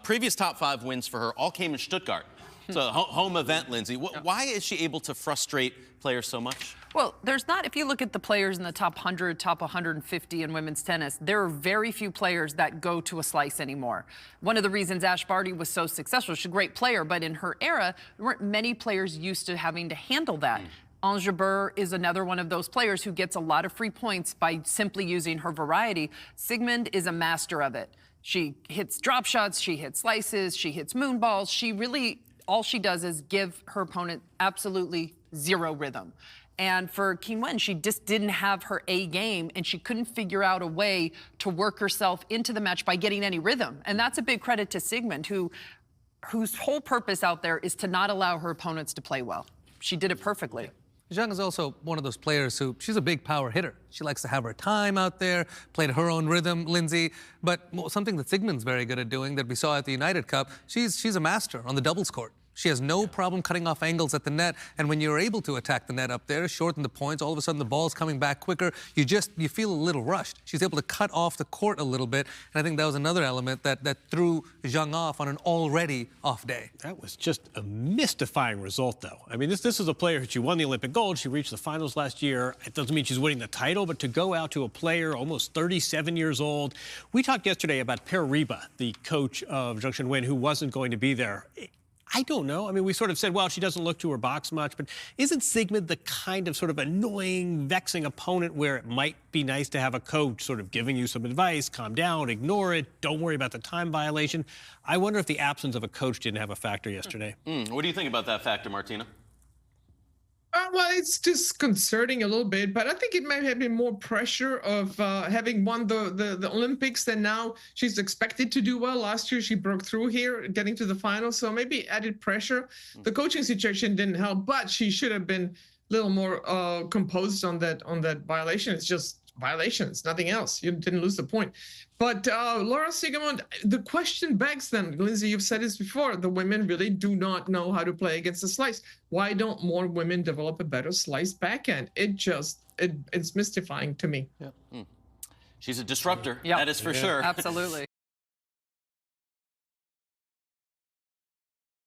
previous top 5 wins for her all came in Stuttgart. So home event, Lindsay. Why is she able to frustrate players so much? Well, there's not, if you look at the players in the top 100, top 150 in women's tennis, there are very few players that go to a slice anymore. One of the reasons Ash Barty was so successful, she's a great player, but in her era, there weren't many players used to having to handle that. Ons Jabeur is another one of those players who gets a lot of free points by simply using her variety. Siegemund is a master of it. She hits drop shots, she hits slices, she hits moon balls. She really, all she does is give her opponent absolutely zero rhythm. And for Qinwen, she just didn't have her A game, and she couldn't figure out a way to work herself into the match by getting any rhythm. And that's a big credit to Siegemund, whose whole purpose out there is to not allow her opponents to play well. She did it perfectly. Zheng is also one of those players who, she's a big power hitter. She likes to have her time out there, play to her own rhythm, Lindsay. But something that Siegemund's very good at doing that we saw at the United Cup, she's a master on the doubles court. She has no problem cutting off angles at the net, and when you're able to attack the net up there, shorten the points, all of a sudden the ball's coming back quicker, you feel a little rushed. She's able to cut off the court a little bit, and I think that was another element that threw Zheng off on an already off day. That was just a mystifying result, though. I mean, this is a player who won the Olympic gold. She reached the finals last year. It doesn't mean she's winning the title, but to go out to a player almost 37 years old. We talked yesterday about Per Riba, the coach of Zheng Qinwen, who wasn't going to be there. I don't know. I mean, we sort of said, well, she doesn't look to her box much, but isn't Siegemund the kind of sort of annoying, vexing opponent where it might be nice to have a coach sort of giving you some advice, calm down, ignore it, don't worry about the time violation? I wonder if the absence of a coach didn't have a factor yesterday. What do you think about that factor, Martina? Well, it's disconcerting a little bit, but I think it might have been more pressure of having won the Olympics, and now she's expected to do well. Last year she broke through here, getting to the final, so maybe added pressure. The coaching situation didn't help, but she should have been a little more composed on that violation. It's just violations, nothing else. You didn't lose the point. But Laura Siegemund, the question begs then, Lindsay, you've said this before, the women really do not know how to play against the slice. Why don't more women develop a better slice backhand? It's mystifying to me. She's a disruptor, that is for sure. Absolutely.